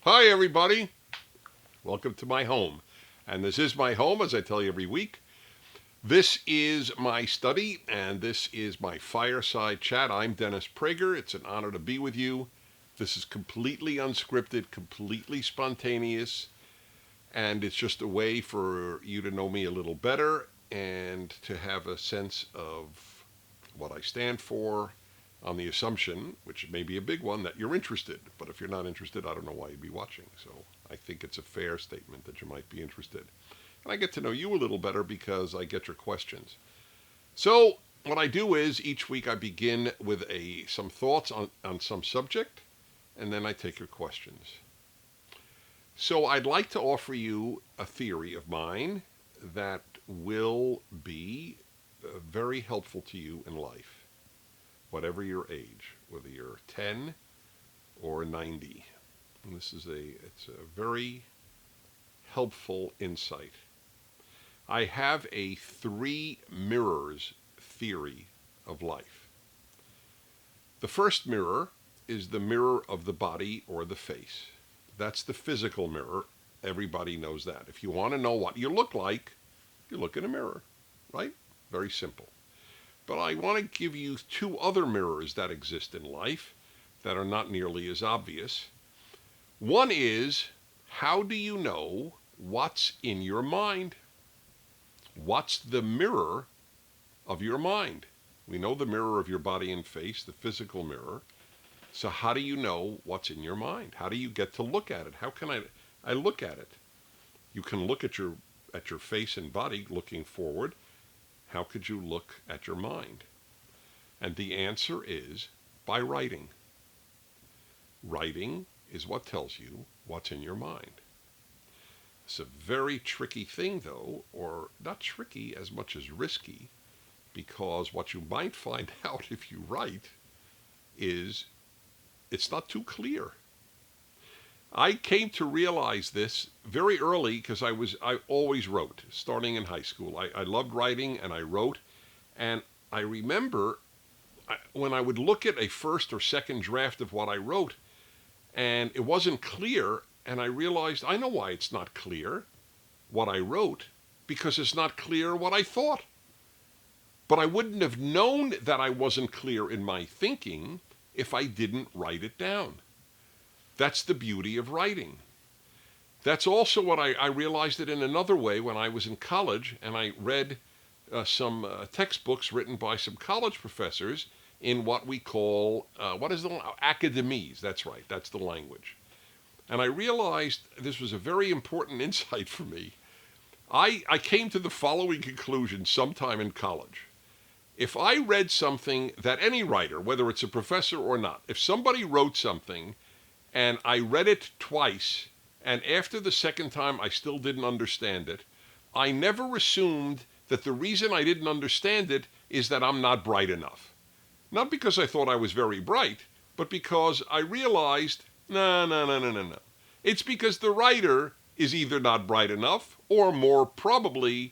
Hi, everybody. Welcome to my home. And this is my home, as I tell you every week. This is my study, and this is my Fireside chat. I'm Dennis Prager. It's an honor to be with you. This is completely unscripted, completely spontaneous, and it's just a way for you to know me a little better and to have a sense of what I stand for, on the assumption, which may be a big one, that you're interested. But if you're not interested, I don't know why you'd be watching. So I think it's a fair statement that you might be interested. And I get to know you a little better because I get your questions. So what I do is each week I begin with some thoughts on some subject, and then I take your questions. So I'd like to offer you a theory of mine that will be very helpful to you in life, whatever your age, whether you're 10 or 90. And it's a very helpful insight. I have a 3 mirrors theory of life. The first mirror is the mirror of the body or the face. That's the physical mirror. Everybody knows that. If you want to know what you look like, you look in a mirror, right? Very simple. But I want to give you 2 other mirrors that exist in life that are not nearly as obvious. One is, how do you know what's in your mind? What's the mirror of your mind? We know the mirror of your body and face, the physical mirror. So how do you know what's in your mind? How do you get to look at it? How can I look at it? You can look at your face and body looking forward. How could you look at your mind? And the answer is by writing. Writing is what tells you what's in your mind. It's a very tricky thing, though, or not tricky as much as risky, because what you might find out if you write is it's not too clear. I came to realize this very early because I always wrote, starting in high school. I loved writing and I wrote. And I remember when I would look at a first or second draft of what I wrote and it wasn't clear, and I realized I know why it's not clear what I wrote, because it's not clear what I thought. But I wouldn't have known that I wasn't clear in my thinking if I didn't write it down. That's the beauty of writing. That's also what I realized it in another way when I was in college and I read some textbooks written by some college professors in what we call, academies. That's right, that's the language. And I realized this was a very important insight for me. I came to the following conclusion sometime in college. If I read something that any writer, whether it's a professor or not, if somebody wrote something and I read it twice, and after the second time I still didn't understand it, I never assumed that the reason I didn't understand it is that I'm not bright enough. Not because I thought I was very bright, but because I realized, no. It's because the writer is either not bright enough, or more probable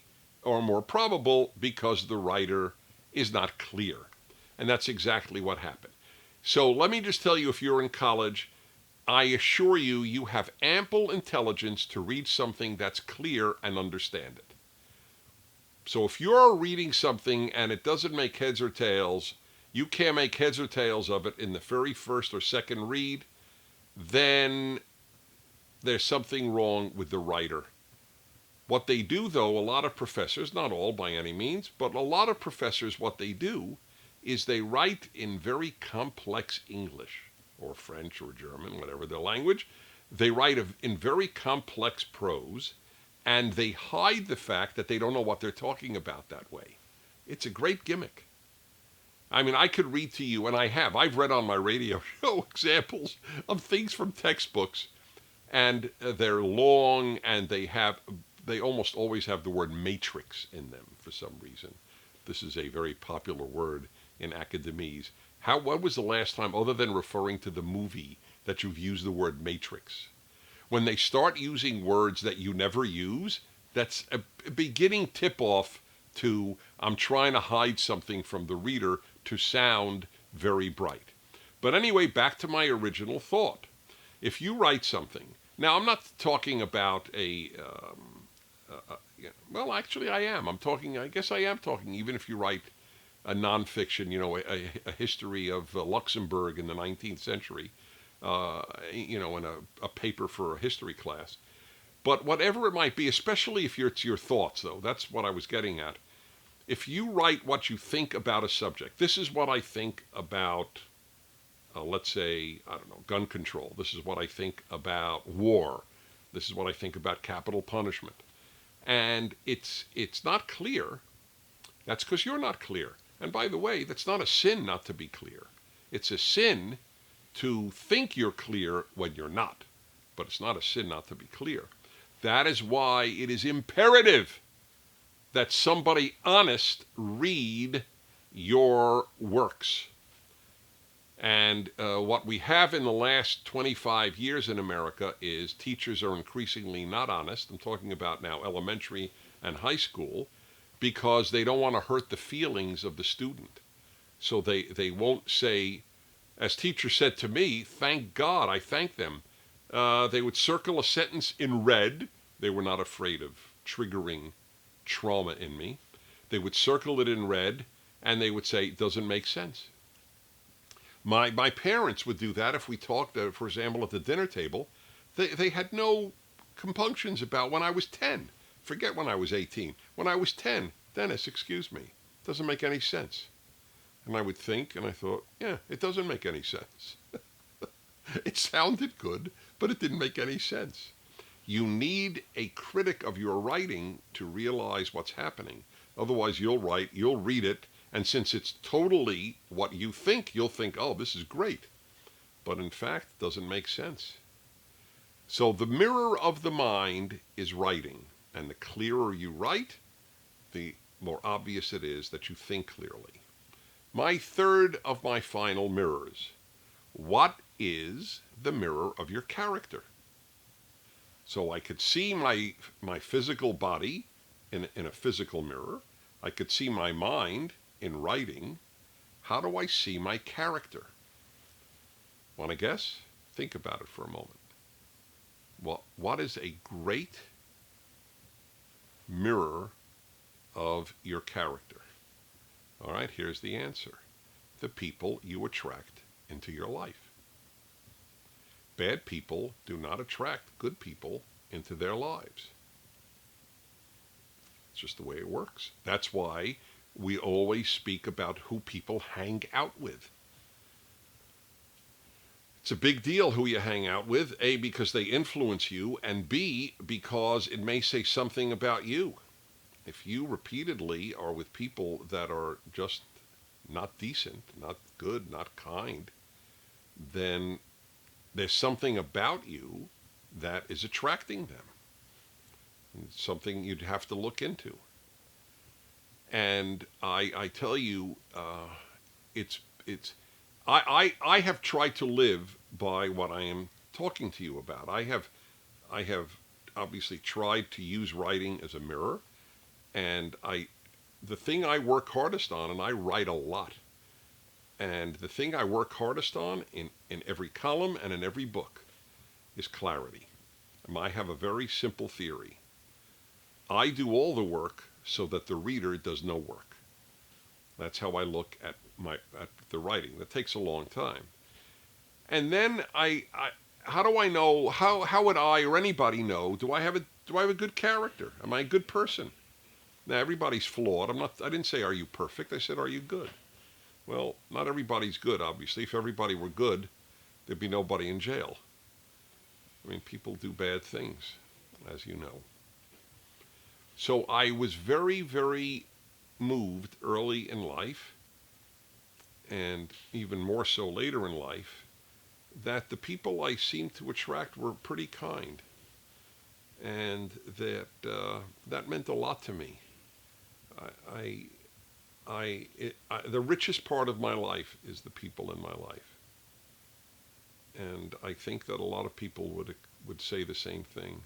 because the writer is not clear. And that's exactly what happened. So let me just tell you, if you're in college, I assure you, you have ample intelligence to read something that's clear and understand it. So if you're reading something and it doesn't make heads or tails, you can't make heads or tails of it in the very first or second read, then there's something wrong with the writer. What they do, though, a lot of professors, not all by any means, but a lot of professors, what they do is they write in very complex English, or French or German, whatever their language. They write in very complex prose, and they hide the fact that they don't know what they're talking about that way. It's a great gimmick. I mean, I could read to you, and I've read on my radio show examples of things from textbooks, and they're long, and they almost always have the word matrix in them for some reason. This is a very popular word in academies. What was the last time, other than referring to the movie, that you've used the word matrix? When they start using words that you never use, that's a beginning tip-off to I'm trying to hide something from the reader to sound very bright. But anyway, back to my original thought. If you write something Now, I'm not talking about well, actually, I am. I guess I am talking, even if you write a nonfiction, a history of Luxembourg in the 19th century, in a paper for a history class. But whatever it might be, especially if it's your thoughts, though, that's what I was getting at. If you write what you think about a subject, this is what I think about, let's say, I don't know, gun control. This is what I think about war. This is what I think about capital punishment. And it's not clear. That's because you're not clear. And by the way, that's not a sin not to be clear. It's a sin to think you're clear when you're not. But it's not a sin not to be clear. That is why it is imperative that somebody honest read your works. And what we have in the last 25 years in America is teachers are increasingly not honest. I'm talking about now elementary and high school, because they don't want to hurt the feelings of the student. So they won't say, as teachers said to me, thank God, I thank them. They would circle a sentence in red. They were not afraid of triggering trauma in me. They would circle it in red, and they would say, it doesn't make sense. My parents would do that if we talked, for example, at the dinner table. They had no compunctions about when I was 10. Forget when I was 18. When I was 10, Dennis, excuse me, doesn't make any sense. And I would think, and I thought, yeah, it doesn't make any sense. It sounded good, but it didn't make any sense. You need a critic of your writing to realize what's happening. Otherwise, you'll read it, and since it's totally what you think, you'll think, oh, this is great. But in fact, it doesn't make sense. So the mirror of the mind is writing. And the clearer you write, the more obvious it is that you think clearly. My third of my final mirrors. What is the mirror of your character? So I could see my physical body in a physical mirror. I could see my mind in writing. How do I see my character? Want to guess? Think about it for a moment. What is a great mirror of your character? All right, here's the answer. The people you attract into your life. Bad people do not attract good people into their lives. It's just the way it works. That's why we always speak about who people hang out with. It's a big deal who you hang out with, A, because they influence you, and B, because it may say something about you. If you repeatedly are with people that are just not decent, not good, not kind, then there's something about you that is attracting them. It's something you'd have to look into. And I tell you, I have tried to live by what I am talking to you about. I have obviously tried to use writing as a mirror, and the thing I work hardest on, and I write a lot, and the thing I work hardest on in every column and in every book is clarity. And I have a very simple theory. I do all the work so that the reader does no work. That's how I look at the writing. That takes a long time. And then how do I know? How would I or anybody know? Do I have a good character? Am I a good person? Now everybody's flawed. I didn't say are you perfect. I said are you good? Well, not everybody's good. Obviously, if everybody were good, there'd be nobody in jail. I mean, people do bad things, as you know. So I was very, very moved early in life, and even more so later in life, that the people I seemed to attract were pretty kind, and that meant a lot to me. The richest part of my life is the people in my life, and I think that a lot of people would say the same thing.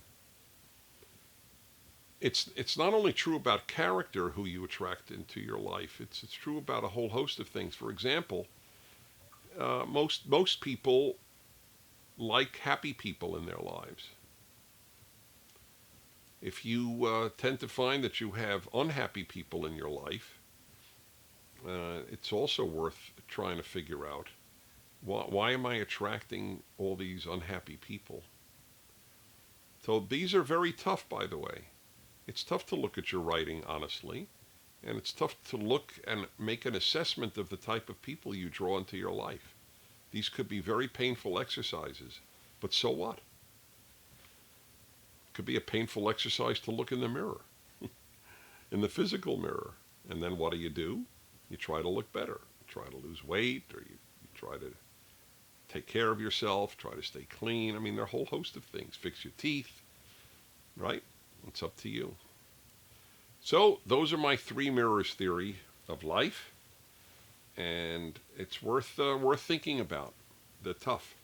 It's not only true about character, who you attract into your life. It's true about a whole host of things. For example, most people like happy people in their lives. If you tend to find that you have unhappy people in your life, it's also worth trying to figure out why am I attracting all these unhappy people? So these are very tough, by the way. It's tough to look at your writing honestly, and it's tough to look and make an assessment of the type of people you draw into your life. These could be very painful exercises, but so what? It could be a painful exercise to look in the mirror, in the physical mirror. And then what do? You try to look better. You try to lose weight, or you try to take care of yourself, try to stay clean. I mean, there are a whole host of things. Fix your teeth, right? It's up to you. So those are my three mirrors theory of life, and it's worth thinking about. They're tough.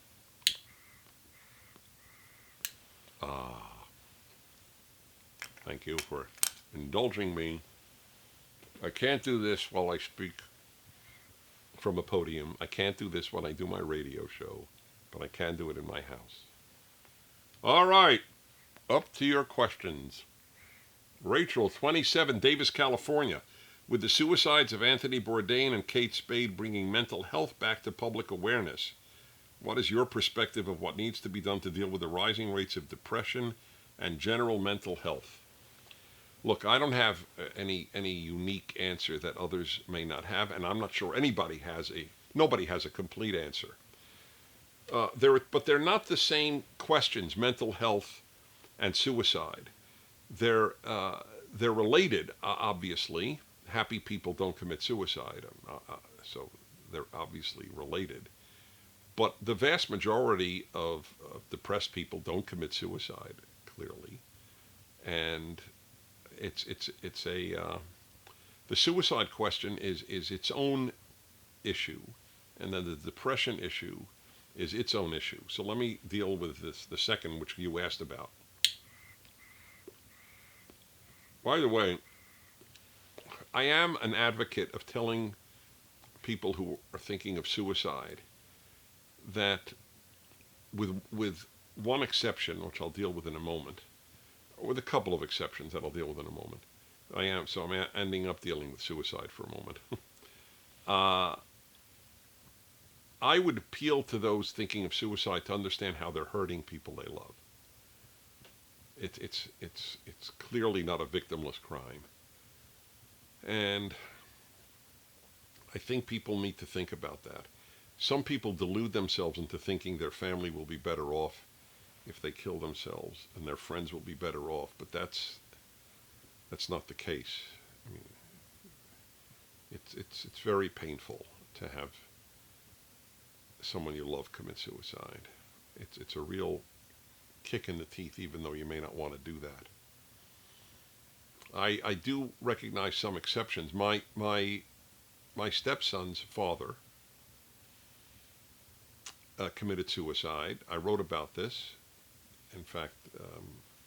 Thank you for indulging me. I can't do this while I speak from a podium. I can't do this when I do my radio show, but I can do it in my house. All right, up to your questions. Rachel, 27, Davis, California. With the suicides of Anthony Bourdain and Kate Spade bringing mental health back to public awareness, what is your perspective of what needs to be done to deal with the rising rates of depression and general mental health? Look, I don't have any unique answer that others may not have, and I'm not sure nobody has a complete answer. But they're not the same questions, mental health and suicide. They're related, obviously. Happy people don't commit suicide, so they're obviously related. But the vast majority of depressed people don't commit suicide, clearly, and the suicide question is its own issue, and then the depression issue is its own issue. So let me deal with the second, which you asked about. By the way, I am an advocate of telling people who are thinking of suicide that, with one exception, which I'll deal with in a moment, with a couple of exceptions that I'll deal with in a moment. I'm ending up dealing with suicide for a moment. I would appeal to those thinking of suicide to understand how they're hurting people they love. It's clearly not a victimless crime. And I think people need to think about that. Some people delude themselves into thinking their family will be better off if they kill themselves, and their friends will be better off, but that's not the case. I mean, it's very painful to have someone you love commit suicide. It's a real kick in the teeth, even though you may not want to do that. I do recognize some exceptions. My stepson's father committed suicide. I wrote about this. In fact,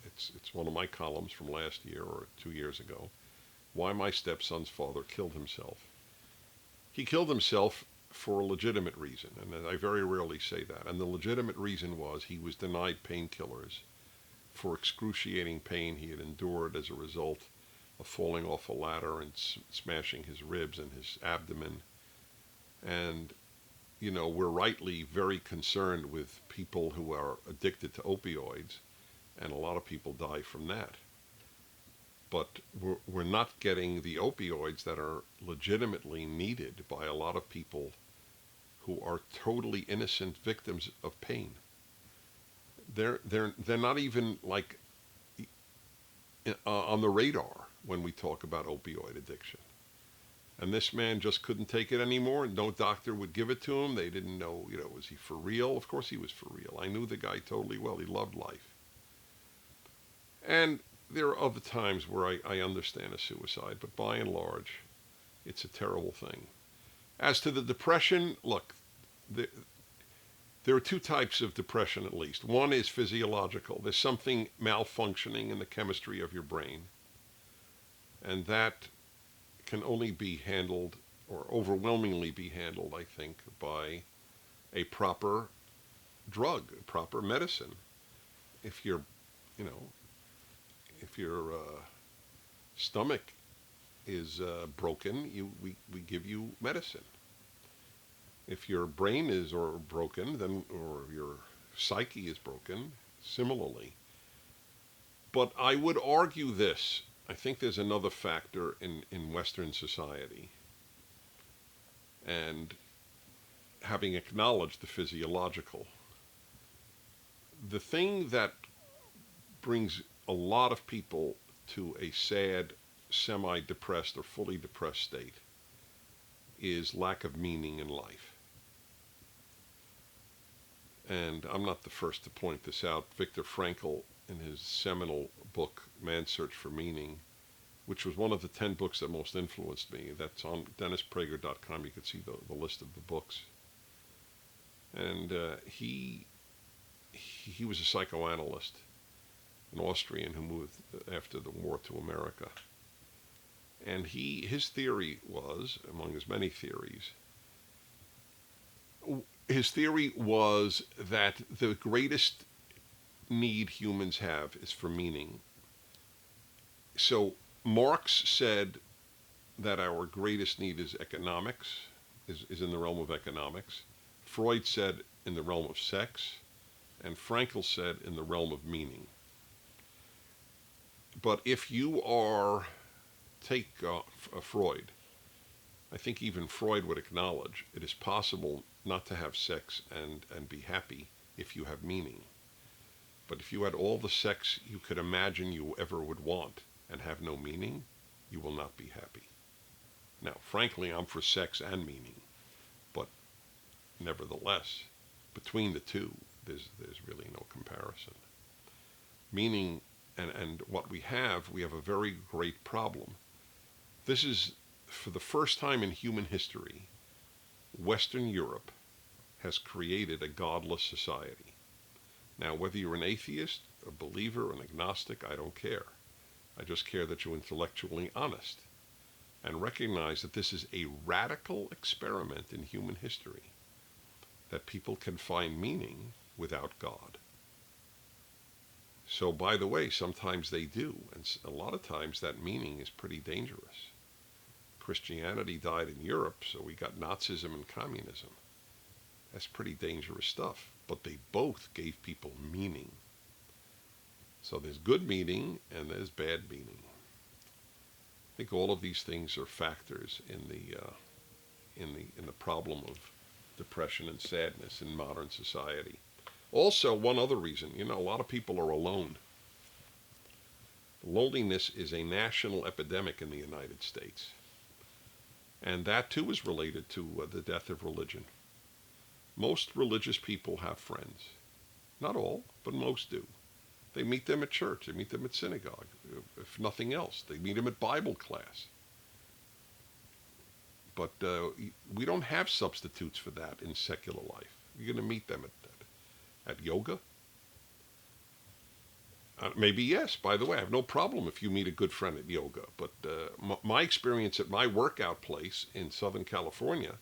it's one of my columns from last year or 2 years ago. Why my stepson's father killed himself. He killed himself for a legitimate reason, and I very rarely say that. And the legitimate reason was he was denied painkillers for excruciating pain he had endured as a result of falling off a ladder and smashing his ribs and his abdomen. And we're rightly very concerned with people who are addicted to opioids, and a lot of people die from that. But we're not getting the opioids that are legitimately needed by a lot of people who are totally innocent victims of pain. They're not even like on the radar when we talk about opioid addiction. And this man just couldn't take it anymore. No doctor would give it to him. They didn't know, was he for real? Of course he was for real. I knew the guy totally well. He loved life. And there are other times where I understand a suicide, but by and large, it's a terrible thing. As to the depression, look, there are two types of depression at least. One is physiological. There's something malfunctioning in the chemistry of your brain. And that can only be handled, or overwhelmingly be handled, I think, by a proper drug, proper medicine. If you're, If your stomach is broken, we give you medicine. If your brain is or broken, then or your psyche is broken, similarly. But I would argue this. I think there's another factor in Western society. And having acknowledged the physiological, the thing that brings a lot of people to a sad, semi-depressed or fully depressed state is lack of meaning in life. And I'm not the first to point this out. Viktor Frankl, in his seminal book, Man's Search for Meaning, which was one of the 10 books that most influenced me. That's on DennisPrager.com. You can see the list of the books. And he was a psychoanalyst, an Austrian who moved after the war to America. And his theory was, among his many theories, his theory was that the greatest need humans have is for meaning. So Marx said that our greatest need is economics, is in the realm of economics. Freud said in the realm of sex, and Frankl said in the realm of meaning. But if you take Freud, I think even Freud would acknowledge it is possible not to have sex and be happy if you have meaning. But if you had all the sex you could imagine you ever would want and have no meaning, you will not be happy. Now, frankly, I'm for sex and meaning, but nevertheless, between the two, there's really no comparison. Meaning and what we have a very great problem. This is, for the first time in human history, Western Europe has created a godless society. Now, whether you're an atheist, a believer, an agnostic, I don't care. I just care that you're intellectually honest and recognize that this is a radical experiment in human history, that people can find meaning without God. So, by the way, sometimes they do, and a lot of times that meaning is pretty dangerous. Christianity died in Europe, so we got Nazism and communism. That's pretty dangerous stuff, but they both gave people meaning. So there's good meaning and there's bad meaning. I think all of these things are factors in the problem of depression and sadness in modern society. Also, one other reason, a lot of people are alone. Loneliness is a national epidemic in the United States. And that too is related to the death of religion. Most religious people have friends. Not all, but most do. They meet them at church. They meet them at synagogue. If nothing else, they meet them at Bible class. But we don't have substitutes for that in secular life. You're going to meet them at yoga? Maybe yes. By the way, I have no problem if you meet a good friend at yoga. But my experience at my workout place in Southern California,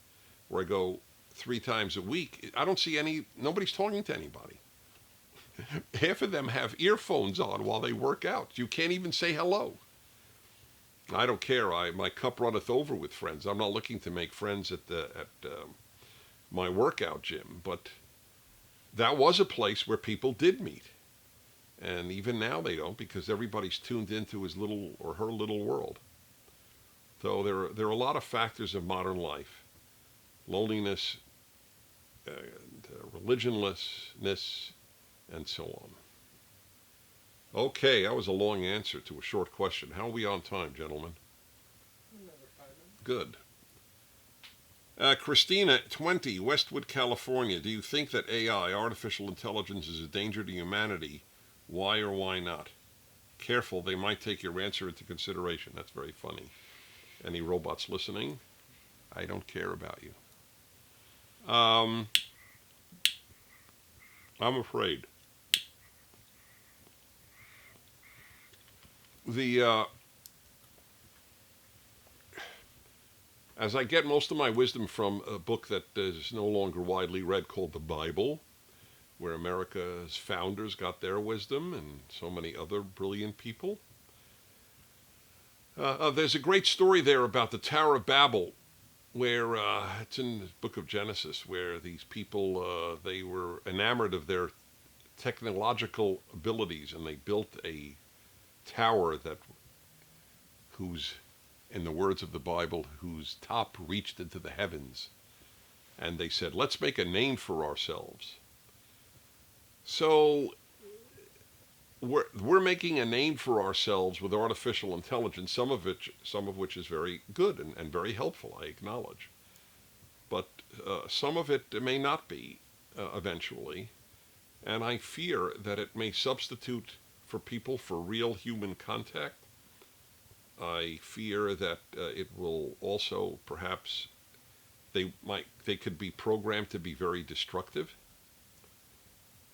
where I go 3 times a week, I don't see nobody's talking to anybody. Half of them have earphones on while they work out. You can't even say hello. I don't care. My cup runneth over with friends. I'm not looking to make friends at my workout gym, but that was a place where people did meet. And even now they don't, because everybody's tuned into his little or her little world. So there are a lot of factors of modern life. Loneliness, and religionlessness, and so on. Okay, that was a long answer to a short question. How are we on time, gentlemen? Good. Christina, 20, Westwood, California. Do you think that AI, artificial intelligence, is a danger to humanity? Why or why not? Careful, they might take your answer into consideration. That's very funny. Any robots listening? I don't care about you. I'm afraid. As I get most of my wisdom from a book that is no longer widely read called the Bible, where America's founders got their wisdom, and so many other brilliant people. There's a great story there about the Tower of Babel, where it's in the book of Genesis, where these people, they were enamored of their technological abilities, and they built a tower whose, in the words of the Bible, whose top reached into the heavens. And they said, let's make a name for ourselves. So we're making a name for ourselves with artificial intelligence, some of which is very good and very helpful, I acknowledge. But some of it may not be eventually. And I fear that it may substitute for people for real human contact. I fear that it will also perhaps they could be programmed to be very destructive,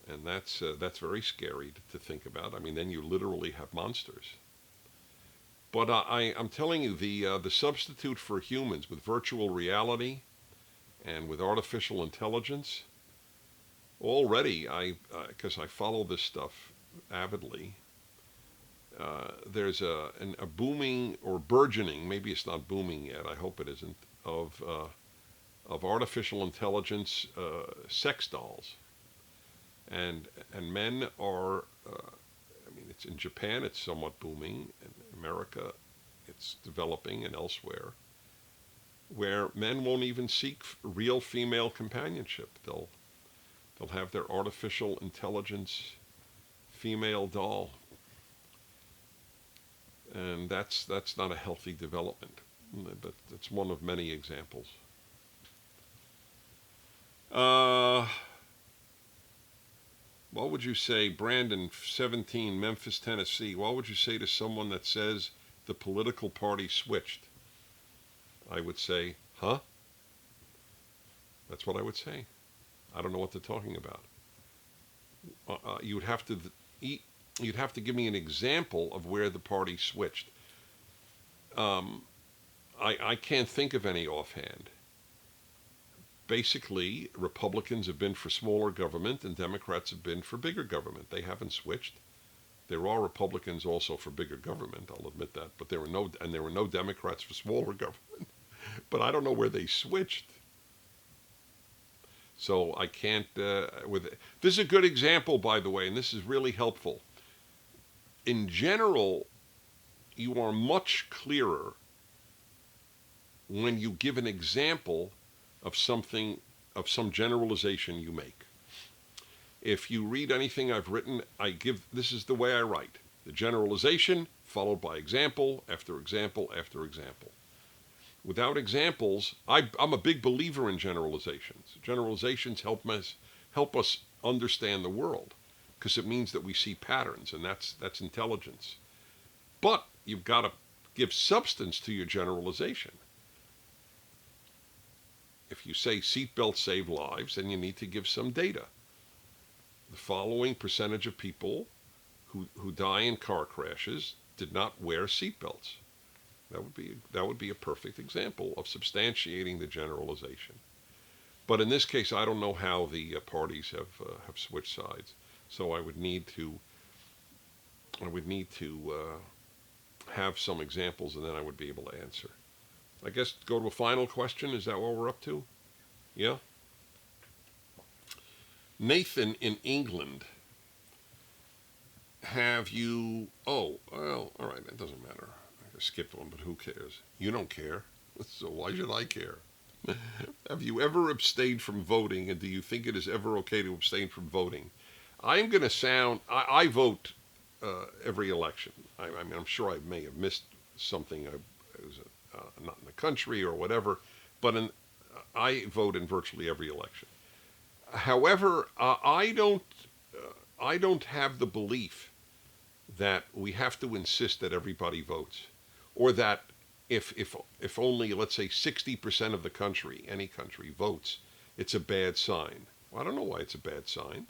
and that's very scary to think about. I mean, then you literally have monsters. But I'm telling you, the substitute for humans with virtual reality and with artificial intelligence, already because I follow this stuff avidly. There's a booming or burgeoning, maybe it's not booming yet, I hope it isn't, of artificial intelligence sex dolls. And men are, I mean, it's in Japan, it's somewhat booming. In America, it's developing, and elsewhere, where men won't even seek real female companionship. They'll have their artificial intelligence female doll. And that's not a healthy development, but it's one of many examples. What would you say, Brandon, 17, Memphis, Tennessee, what would you say to someone that says the political party switched? I would say, huh? That's what I would say. I don't know what they're talking about. You'd have to give me an example of where the party switched. I can't think of any offhand. Basically, Republicans have been for smaller government and Democrats have been for bigger government. They haven't switched. There are Republicans also for bigger government, I'll admit that, but there were no Democrats for smaller government. But I don't know where they switched. So I can't, this is a good example, by the way, and this is really helpful. In general, you are much clearer when you give an example of something, of some generalization you make. If you read anything I've written, this is the way I write. The generalization followed by example after example after example. Without examples, I'm a big believer in generalizations. Generalizations help us understand the world, because it means that we see patterns, and that's intelligence. But you've got to give substance to your generalization. If you say seatbelts save lives, then you need to give some data. The following percentage of people who die in car crashes did not wear seatbelts. That would be a perfect example of substantiating the generalization. But in this case, I don't know how the parties have switched sides. So I would need to have some examples, and then I would be able to answer. I guess go to a final question. Is that what we're up to? Yeah? Nathan in England. Have you... Oh, well, all right, that doesn't matter. I skipped one, but who cares? You don't care, so why should I care? Have you ever abstained from voting, and do you think it is ever okay to abstain from voting? I'm going to sound... I vote every election. I mean, I'm sure I may have missed something. I was not in the country or whatever, but I vote in virtually every election. However, I don't have the belief that we have to insist that everybody votes, or that if only, let's say, 60% of the country, any country, votes, it's a bad sign. Well, I don't know why it's a bad sign.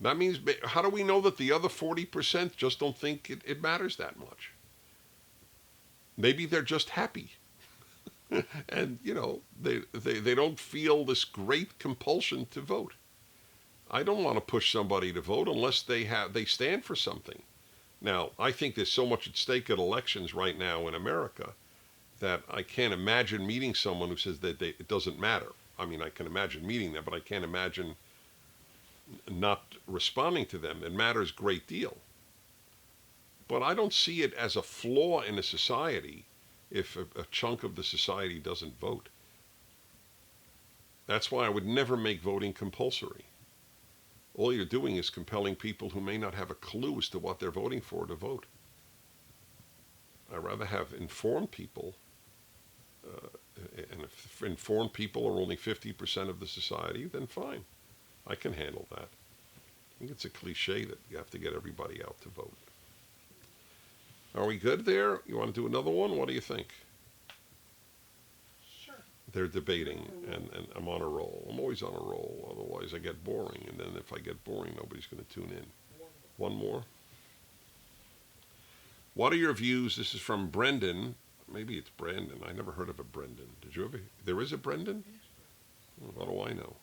That means, how do we know that the other 40% just don't think it matters that much? Maybe they're just happy. And, they don't feel this great compulsion to vote. I don't want to push somebody to vote unless they stand for something. Now, I think there's so much at stake at elections right now in America that I can't imagine meeting someone who says that it doesn't matter. I mean, I can imagine meeting them, but I can't imagine not responding to them. It matters a great deal. But I don't see it as a flaw in a society if a chunk of the society doesn't vote. That's why I would never make voting compulsory. All you're doing is compelling people who may not have a clue as to what they're voting for to vote. I'd rather have informed people, and if informed people are only 50% of the society, then fine. I can handle that. I think it's a cliche that you have to get everybody out to vote. Are we good there? You want to do another one? What do you think? Sure. They're debating, and I'm on a roll. I'm always on a roll. Otherwise, I get boring. And then if I get boring, nobody's going to tune in. One more. What are your views? This is from Brendan. Maybe it's Brandon. I never heard of a Brendan. Did you ever? There is a Brendan? What do I know?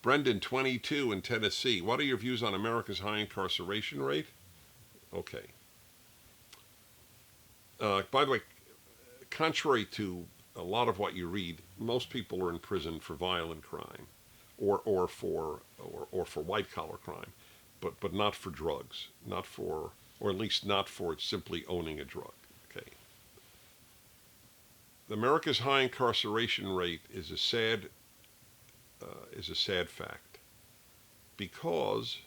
Brendan, 22 in Tennessee. What are your views on America's high incarceration rate? Okay. By the way, contrary to a lot of what you read, most people are in prison for violent crime, or for white collar crime, but not for drugs, not for, or at least not for simply owning a drug. Okay. America's high incarceration rate is a sad fact, because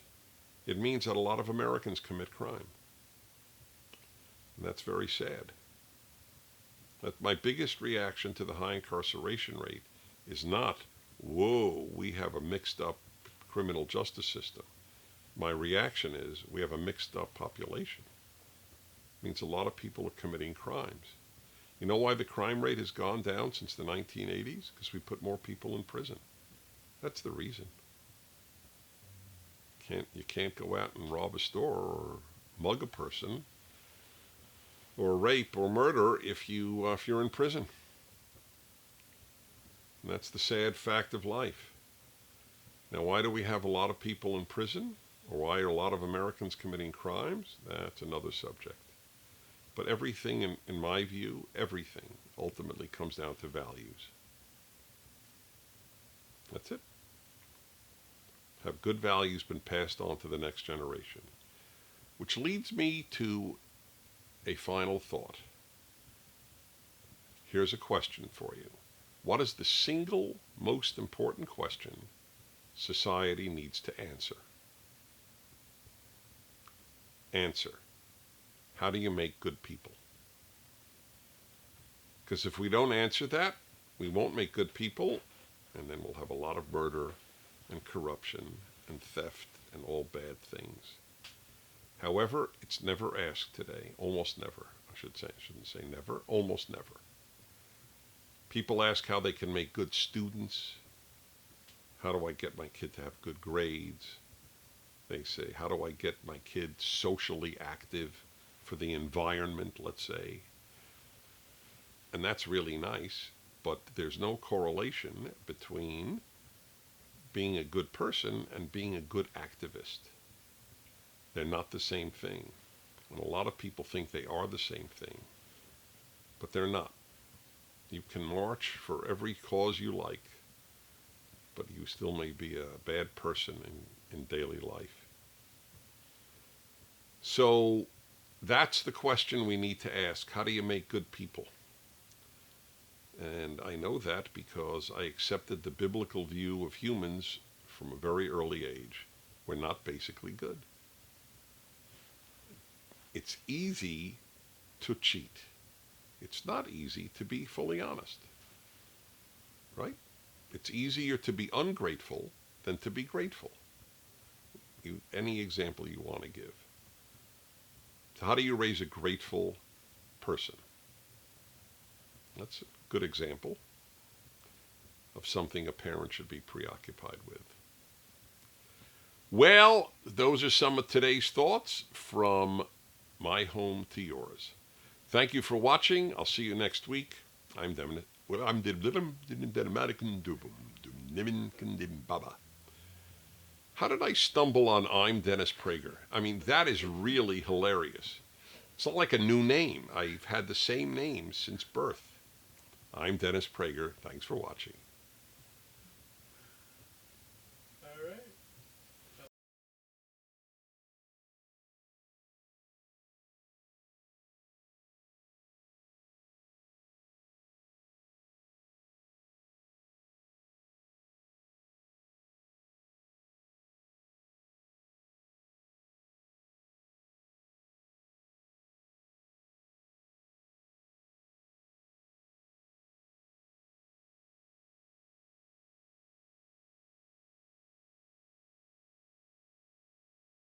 it means that a lot of Americans commit crime. And that's very sad. But my biggest reaction to the high incarceration rate is not, whoa, we have a mixed up criminal justice system. My reaction is, we have a mixed up population. It means a lot of people are committing crimes. You know why the crime rate has gone down since the 1980s? Because we put more people in prison. That's the reason. You can't go out and rob a store or mug a person or rape or murder if you're in prison. And that's the sad fact of life. Now, why do we have a lot of people in prison? Or why are a lot of Americans committing crimes? That's another subject. But everything, in my view, everything ultimately comes down to values. That's it. Have good values been passed on to the next generation? Which leads me to a final thought. Here's a question for you. What is the single most important question society needs to answer? Answer. How do you make good people? Because if we don't answer that, we won't make good people, and then we'll have a lot of murder and corruption and theft and all bad things. However, it's never asked today, almost never, I shouldn't say never, almost never. People ask how they can make good students. How do I get my kid to have good grades? They say, how do I get my kid socially active for the environment, let's say? And that's really nice, but there's no correlation between being a good person and being a good activist. They're not the same thing. And a lot of people think they are the same thing, but they're not. You can march for every cause you like, but you still may be a bad person in daily life. So that's the question we need to ask. How do you make good people? And I know that because I accepted the biblical view of humans from a very early age. We're not basically good. It's easy to cheat. It's not easy to be fully honest, right? It's easier to be ungrateful than to be grateful. Any example you want to give. So how do you raise a grateful person? That's a good example of something a parent should be preoccupied with. Well, those are some of today's thoughts from my home to yours. Thank you for watching. I'll see you next week. I'm Devin. Well, I'm Devin. How did I stumble on I'm Dennis Prager? I mean, that is really hilarious. It's not like a new name. I've had the same name since birth. I'm Dennis Prager. Thanks for watching.